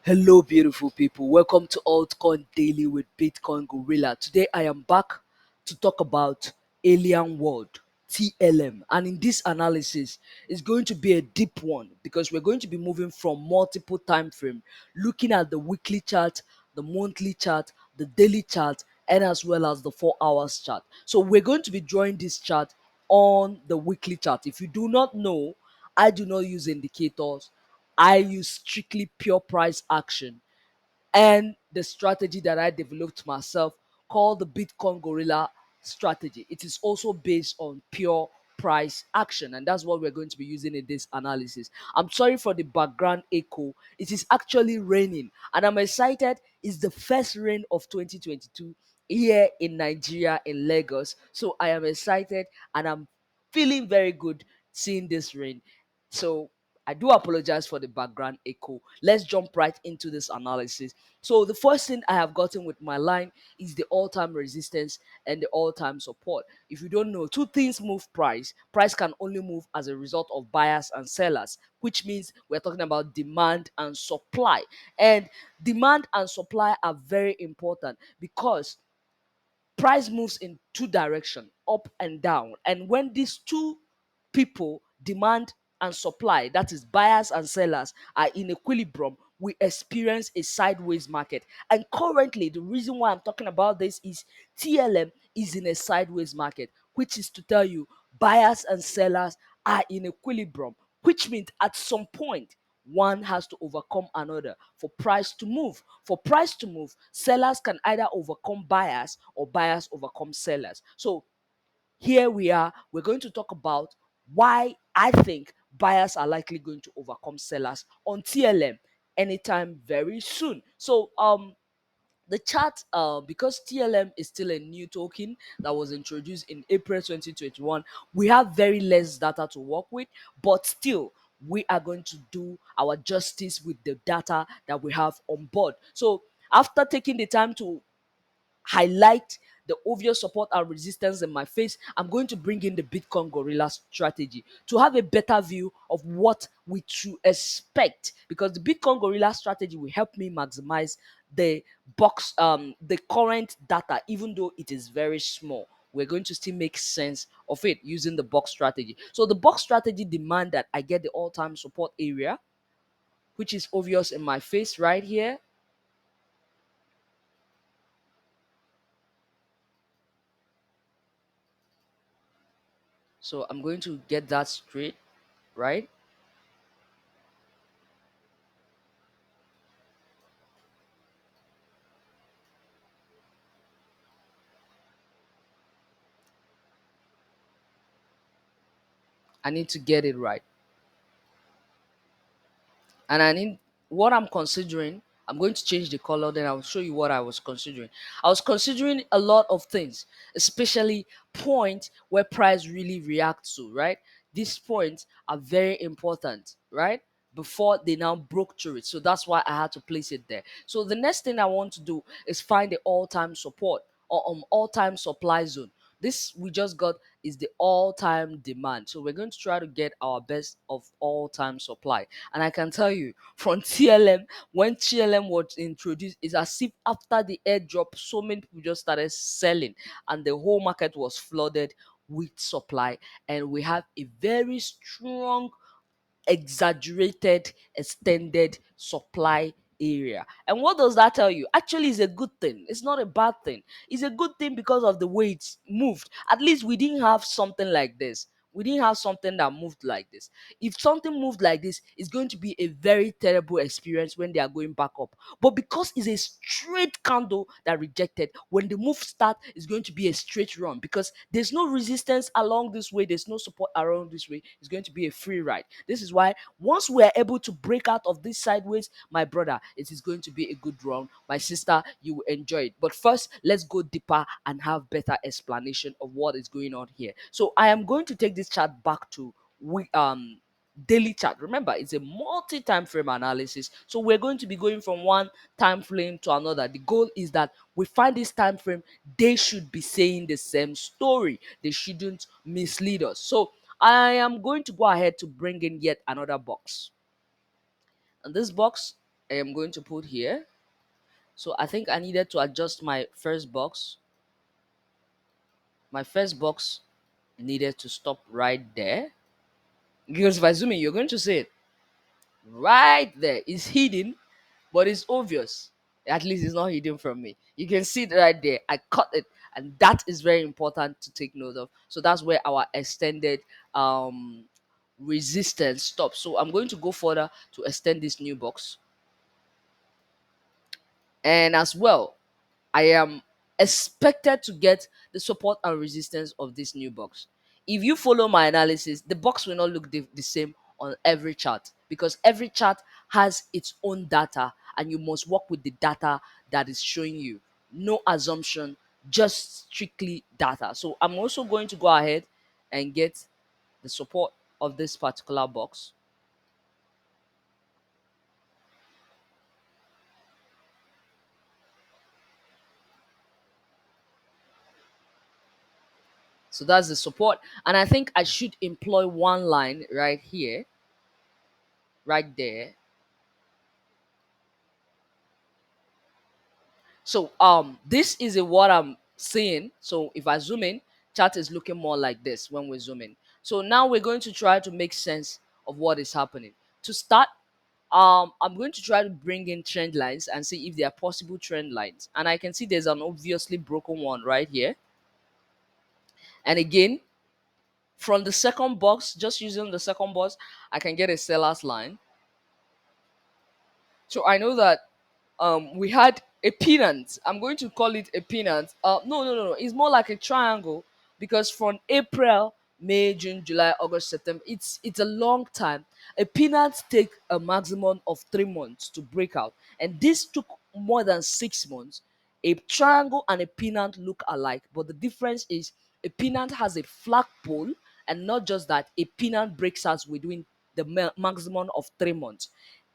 Hello, beautiful people. Welcome to Altcoin Daily with Bitcoin Gorilla. Today, I am back to talk about Alien World (TLM), and in this analysis, it's going to be a deep one because we're going to be moving from multiple time frame, looking at the weekly chart, the monthly chart, the daily chart, and as well as the 4 hours chart. So we're going to be drawing this chart on the weekly chart. If you do not know, I do not use indicators. I use strictly pure price action and the strategy that I developed myself called the Bitcoin Gorilla strategy. It is also based on pure price action, and that's what we're going to be using in this analysis. I'm sorry for the background echo. It is actually raining, and I'm excited. It's the first rain of 2022 here in Nigeria, in Lagos. So I am excited and I'm feeling very good seeing this rain. So I do apologize for the background echo. Let's jump right into this analysis. So the first thing I have gotten with my line is the all-time resistance and the all-time support. If you don't know, two things move price. Price can only move as a result of buyers and sellers, which means we're talking about demand and supply. And demand and supply are very important because price moves in two directions, up and down. And when these two people, demand and supply, that is buyers and sellers, are in equilibrium, we experience a sideways market. And currently, the reason why I'm talking about this is TLM is in a sideways market, which is to tell you buyers and sellers are in equilibrium, which means at some point one has to overcome another for price to move. For price to move, sellers can either overcome buyers or buyers overcome sellers. So here we are. We're going to talk about why I think buyers are likely going to overcome sellers on TLM anytime very soon. So the chart, because TLM is still a new token that was introduced in April 2021, we have very less data to work with, but still we are going to do our justice with the data that we have on board. So after taking the time to highlight the obvious support and resistance in my face, I'm going to bring in the Bitcoin Gorilla strategy to have a better view of what we should expect, because the Bitcoin Gorilla strategy will help me maximize the current data, even though it is very small. We're going to still make sense of it using the box strategy. So the box strategy demand that I get the all-time support area, which is obvious in my face right here. So I'm going to get that straight, right? I need to get it right. And I need what I'm considering. I'm going to change the color, then I'll show you what I was considering. I was considering a lot of things, especially points where price really reacts to, right? These points are very important, right? Before they now broke through it. So that's why I had to place it there. So the next thing I want to do is find the all-time support or all-time supply zone. This we just got is the all-time demand. So we're going to try to get our best of all-time supply. And I can tell you from TLM, when TLM was introduced, it's as if after the airdrop, so many people just started selling and the whole market was flooded with supply. And we have a very strong exaggerated, extended supply area. And what does that tell you? Actually, it's a good thing. It's not a bad thing. It's a good thing because of the way it's moved. At least we didn't have something like this. We didn't have something that moved like this. If something moved like this, it's going to be a very terrible experience when they are going back up. But because it's a straight candle that rejected, when the move start, it's going to be a straight run because there's no resistance along this way, there's no support around this way. It's going to be a free ride. This is why once we are able to break out of this sideways, my brother, it is going to be a good run. My sister, you will enjoy it. But first, let's go deeper and have better explanation of what is going on here. So I am going to take this chart back to we daily chart. Remember, it's a multi-time frame analysis, so we're going to be going from one time frame to another. The goal is that we find this time frame, they should be saying the same story, they shouldn't mislead us. So I am going to go ahead to bring in yet another box, and this box I am going to put here. So I think I needed to adjust my first box. My first box needed to stop right there. Because if I zoom in, you're going to see it right there. It's hidden, but it's obvious. At least it's not hidden from me. You can see it right there. I cut it, and that is very important to take note of. So that's where our extended resistance stops. So I'm going to go further to extend this new box. And as well, I am expected to get the support and resistance of this new box. If you follow my analysis, the box will not look the same on every chart, because every chart has its own data and you must work with the data that is showing you. No assumption, just strictly data. So I'm also going to go ahead and get the support of this particular box. So that's the support. And I think I should employ one line right here, right there. So this is a what I'm seeing. So if I zoom in, chart is looking more like this when we zoom in. So now we're going to try to make sense of what is happening. To start, I'm going to try to bring in trend lines and see if there are possible trend lines. And I can see there's an obviously broken one right here. And again, from the second box, just using the second box, I can get a seller's line. So I know that we had a pennant. I'm going to call it a pennant. No. It's more like a triangle, because from April, May, June, July, August, September, it's a long time. A pennant take a maximum of 3 months to break out, and this took more than 6 months. A triangle and a pennant look alike, but the difference is a pennant has a flat pole, and not just that, a pennant breaks out within the maximum of 3 months.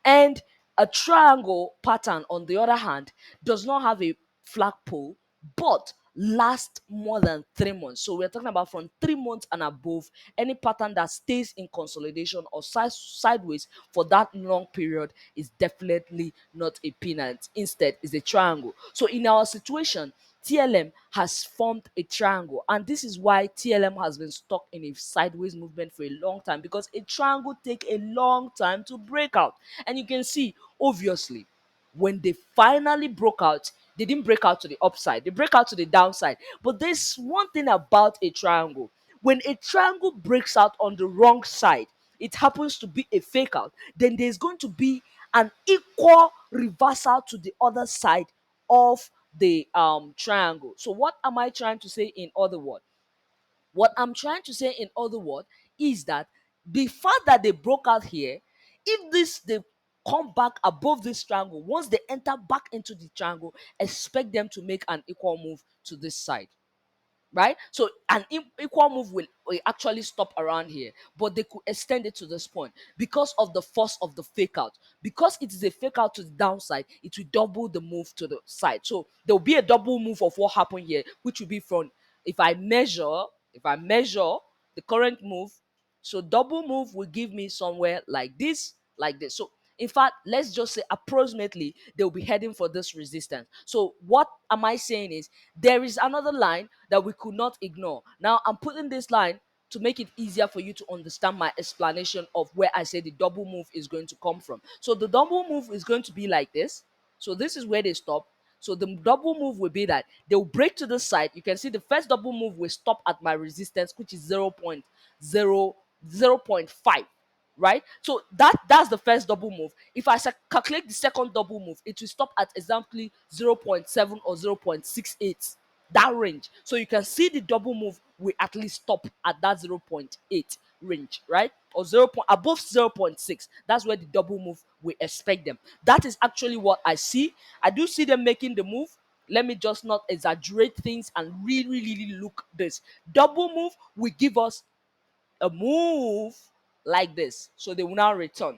And a triangle pattern, on the other hand, does not have a flagpole but lasts more than 3 months. So we're talking about from 3 months and above. Any pattern that stays in consolidation or sideways for that long period is definitely not a pennant. Instead, is a triangle. So in our situation, TLM has formed a triangle, and this is why TLM has been stuck in a sideways movement for a long time, because a triangle take a long time to break out. And you can see, obviously, when they finally broke out, they didn't break out to the upside, they break out to the downside. But there's one thing about a triangle: when a triangle breaks out on the wrong side, it happens to be a fake out, then there's going to be an equal reversal to the other side of the triangle. So what am I trying to say in other words? What I'm trying to say in other words is that the fact that they broke out here, if this they come back above this triangle, once they enter back into the triangle, expect them to make an equal move to this side, right? So an equal move will actually stop around here, but they could extend it to this point because of the force of the fake out. Because it is a fake out to the downside, it will double the move to the side. So there will be a double move of what happened here, which will be from, if I measure, the current move, so double move will give me somewhere like this, like this. So in fact, let's just say approximately they'll be heading for this resistance. So what am I saying is, there is another line that we could not ignore. Now I'm putting this line to make it easier for you to understand my explanation of where I say the double move is going to come from. So the double move is going to be like this. So this is where they stop. So the double move will be that they'll break to the side. You can see the first double move will stop at my resistance, which is 0.5, right? So that's the first double move. If I calculate the second double move, it will stop at exactly 0.7 or 0.68, that range. So you can see the double move will at least stop at that 0.8 range, right? Or above 0.6. That's where the double move we expect them. That is actually what I see. I do see them making the move. Let me just not exaggerate things and really look this. Double move will give us a move like this. So they will now return.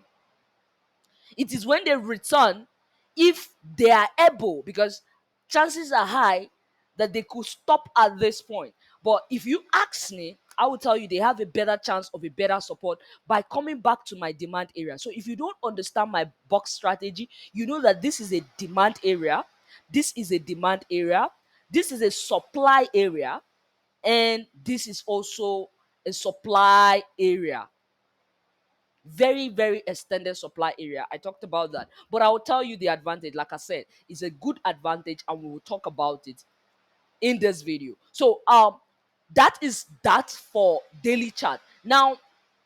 It is when they return, if they are able, because chances are high that they could stop at this point. But if you ask me, I will tell you they have a better chance of a better support by coming back to my demand area. So if you don't understand my box strategy, you know that this is a demand area, this is a demand area, this is a supply area, and this is also a supply area. Very, very extended supply area. I talked about that. But I will tell you the advantage. Like I said, it's a good advantage, and we will talk about it in this video. So that is that for daily chart. Now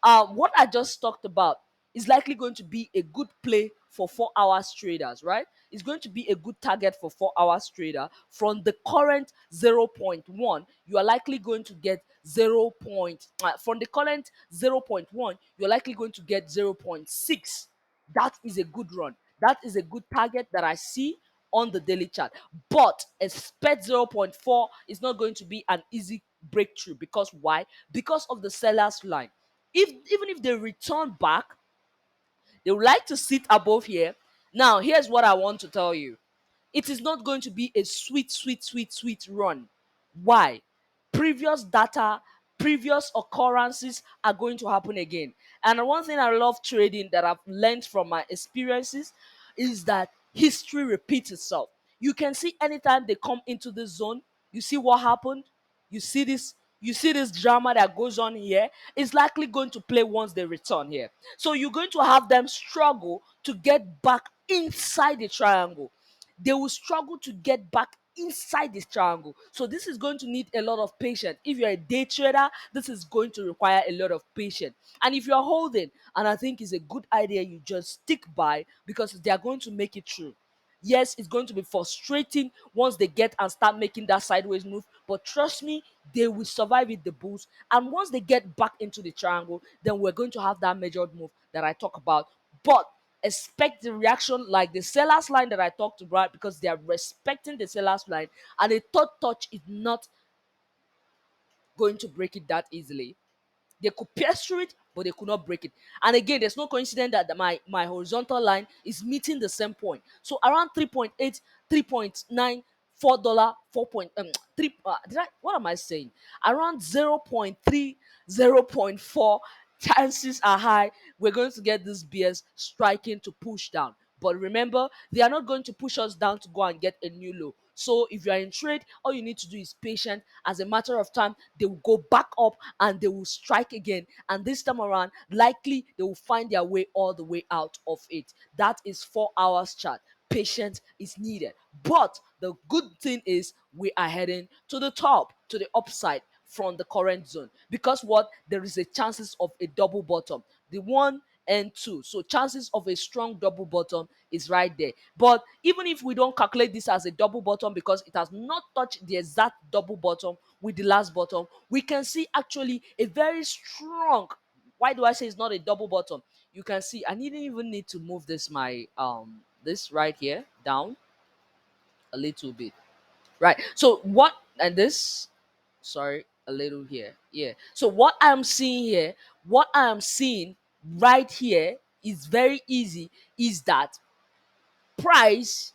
what I just talked about is likely going to be a good play for 4 hours traders, right? It's going to be a good target for 4 hours trader. From the current zero point 0.1, you are likely going to get from the current 0.1, you're likely going to get 0.6. That is a good run. That is a good target that I see on the daily chart. But expect zero point 0.4 is not going to be an easy breakthrough. Because why? Because of the seller's line. Even if they return back, they would like to sit above here. Now, here's what I want to tell you. It is not going to be a sweet run. Why? Previous data, previous occurrences are going to happen again. And one thing I love trading that I've learned from my experiences is that history repeats itself. You can see anytime they come into this zone, you see what happened. You see this drama that goes on here is likely going to play once they return here. So you're going to have them struggle to get back inside the triangle. They will struggle to get back inside this triangle. So this is going to need a lot of patience. If you're a day trader, this is going to require a lot of patience. And if you're holding, and I think it's a good idea, you just stick by, because they are going to make it through. Yes, it's going to be frustrating once they get and start making that sideways move, but trust me, they will survive with the bulls. And once they get back into the triangle, then we're going to have that measured move that I talk about. But expect the reaction like the seller's line that I talked about, because they are respecting the seller's line, and a third touch is not going to break it that easily. They could pierce through it, but they could not break it. And again, there's no coincidence that my horizontal line is meeting the same point. So around 3.8, 3.9, $4, 3. What am I saying? Around 0.3, 0.4, chances are high we're going to get this BS striking to push down. But remember, they are not going to push us down to go and get a new low. So if you are in trade, all you need to do is patient. As a matter of time, they will go back up and they will strike again. And this time around, likely they will find their way all the way out of it. That is 4 hours chart. Patience is needed. But the good thing is we are heading to the top, to the upside from the current zone. Because what? There is a chances of a double bottom. The 1 and 2. So chances of a strong double bottom is right there. But even if we don't calculate this as a double bottom, because it has not touched the exact double bottom with the last bottom, we can see actually a very strong. Why do I say it's not a double bottom? You can see I didn't even need to move this right here down a little bit. Right. So what, and this, sorry, a little here. Yeah. So what I'm seeing here, what I am seeing right here is very easy, is that price.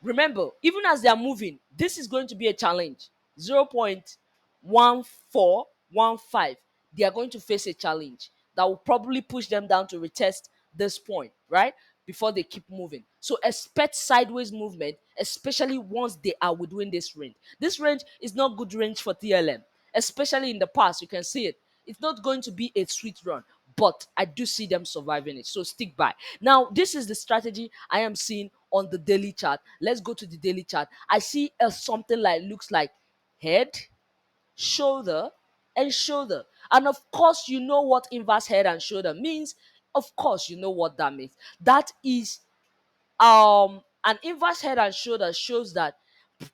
Remember, even as they are moving, this is going to be a challenge. 0.1415. They are going to face a challenge that will probably push them down to retest this point, right? Before they keep moving. So expect sideways movement, especially once they are within this range. This range is not good range for TLM, especially in the past. You can see it. It's not going to be a sweet run, but I do see them surviving it. So stick by. Now, this is the strategy I am seeing on the daily chart. Let's go to the daily chart. I see something like looks like head, shoulder, and shoulder. And of course, you know what inverse head and shoulder means. Of course, you know what that means. That is an inverse head and shoulder shows that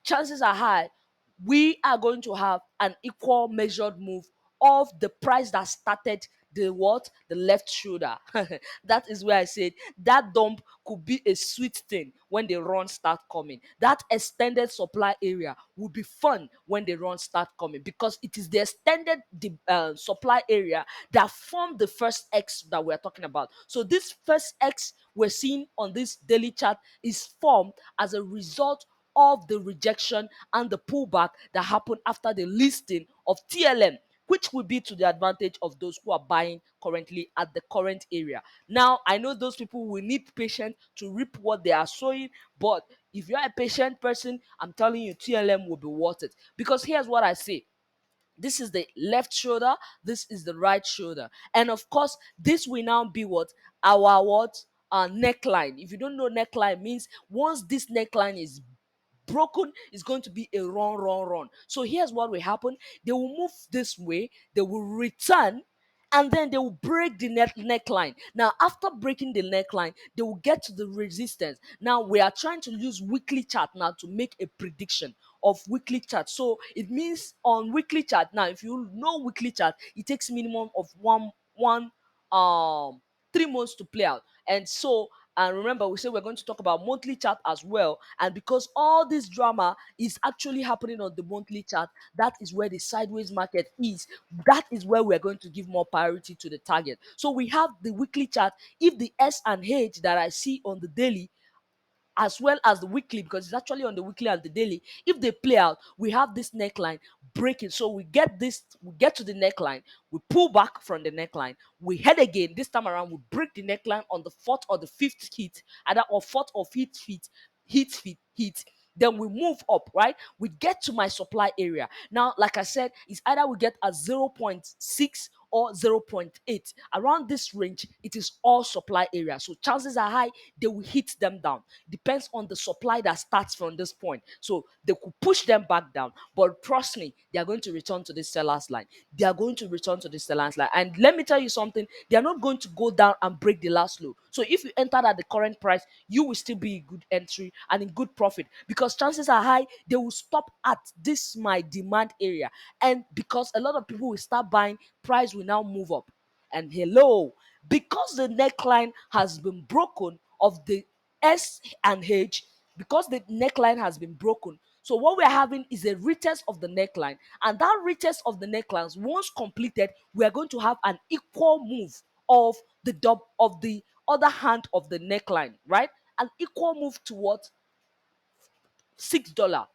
chances are high we are going to have an equal measured move of the price that started the left shoulder. That is where I said that dump could be a sweet thing when the run start coming. That extended supply area will be fun when the run start coming, because it is the extended supply area that formed the first X that we're talking about. So this first X we're seeing on this daily chart is formed as a result of the rejection and the pullback that happened after the listing of TLM, which will be to the advantage of those who are buying currently at the current area. Now, I know those people will need patience to reap what they are sowing, but if you're a patient person, I'm telling you, TLM will be worth it. Because here's what I say: this is the left shoulder, this is the right shoulder, and of course this will now be what our neckline. If you don't know, neckline means once this neckline is broken, is going to be a run. So here's what will happen: they will move this way, they will return, and then they will break the neckline. Now, after breaking the neckline, they will get to the resistance. Now, we are trying to use weekly chart now to make a prediction of weekly chart. So it means on weekly chart, now if you know weekly chart, it takes minimum of one um 3 months to play out. And so, and remember, we said we're going to talk about monthly chart as well. And because all this drama is actually happening on the monthly chart, that is where the sideways market is. That is where we're going to give more priority to the target. So we have the weekly chart. If the S and H that I see on the daily, as well as the weekly, because it's actually on the weekly and the daily, if they play out, we have this neckline breaking. So we get to the neckline, we pull back from the neckline, we head again. This time around, we break the neckline on the fourth or the fifth hit, either or fourth or fifth hit. Then we move up, right? We get to my supply area. Now, like I said, it's either we get a 0.6 or 0.8. Around this range, it is all supply area. So chances are high they will hit them down. Depends on the supply that starts from this point. So they could push them back down. But trust me, they are going to return to the seller's line. They are going to return to the seller's line. And let me tell you something, they are not going to go down and break the last low. So if you entered at the current price, you will still be in good entry and in good profit, because chances are high they will stop at this my demand area. And because a lot of people will start buying, price will now move up. And hello, because the neckline has been broken of the S and H, because the neckline has been broken, so what we're having is a retest of the neckline, and that retest of the necklines, once completed, we are going to have an equal move of the other hand of the neckline, right? An equal move towards $6,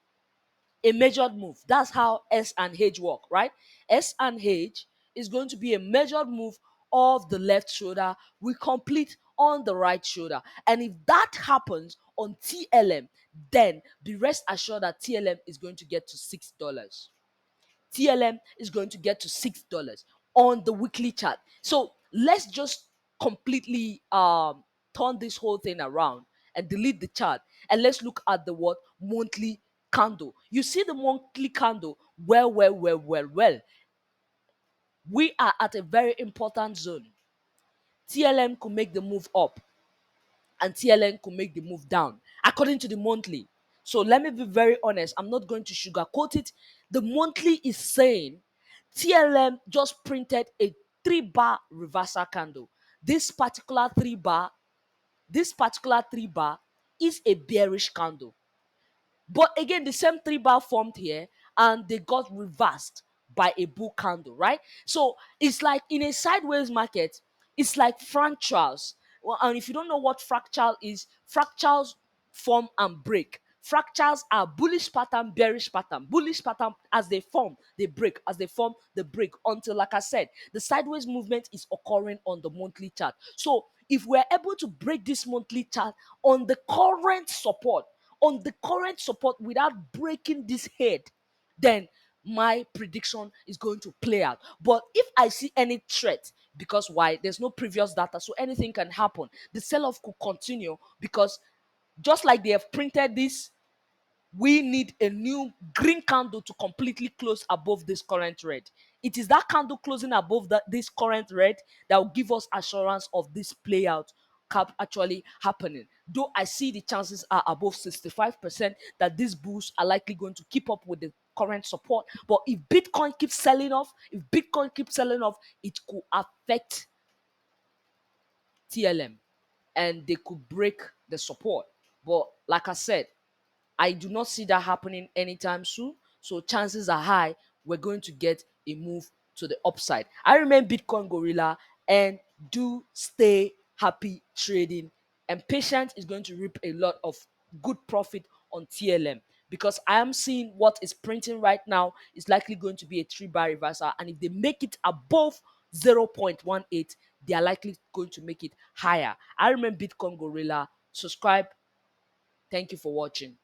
a measured move. That's how S and H work, right? S and H is going to be a measured move of the left shoulder. We complete on the right shoulder. And if that happens on TLM, then be rest assured that TLM is going to get to $6. TLM is going to get to $6 on the weekly chart. So let's just completely turn this whole thing around and delete the chart, and let's look at the what monthly candle. You see the monthly candle? Well. We are at a very important zone. TLM could make the move up, and TLM could make the move down according to the monthly. So let me be very honest. I'm not going to sugarcoat it. The monthly is saying TLM just printed a 3 bar reversal candle. This particular 3 bar, is a bearish candle. But again, the same 3 bar formed here and they got reversed by a bull candle, right? So it's like in a sideways market, it's like fractals. Well, and if you don't know what fractal is, fractals form and break. Fractals are bullish pattern, bearish pattern. Bullish pattern, as they form, they break. As they form, they break. Until, like I said, the sideways movement is occurring on the monthly chart. So if we're able to break this monthly chart on the current support without breaking this head, then my prediction is going to play out. But if I see any threat, because why? There's no previous data, so anything can happen. The sell-off could continue because just like they have printed this, we need a new green candle to completely close above this current red. It is that candle closing above this current red that will give us assurance of this play out cap actually happening. Though I see the chances are above 65% that these bulls are likely going to keep up with the current support. But if Bitcoin keeps selling off, it could affect TLM and they could break the support. But like I said, I do not see that happening anytime soon. So chances are high we're going to get a move to the upside. I remain Bitcoin Gorilla, and do stay happy trading. And patience is going to reap a lot of good profit on TLM. because I am seeing what is printing right now is likely going to be a 3-bar reversal. And if they make it above 0.18, they are likely going to make it higher. I remember Bitcoin Gorilla. Subscribe. Thank you for watching.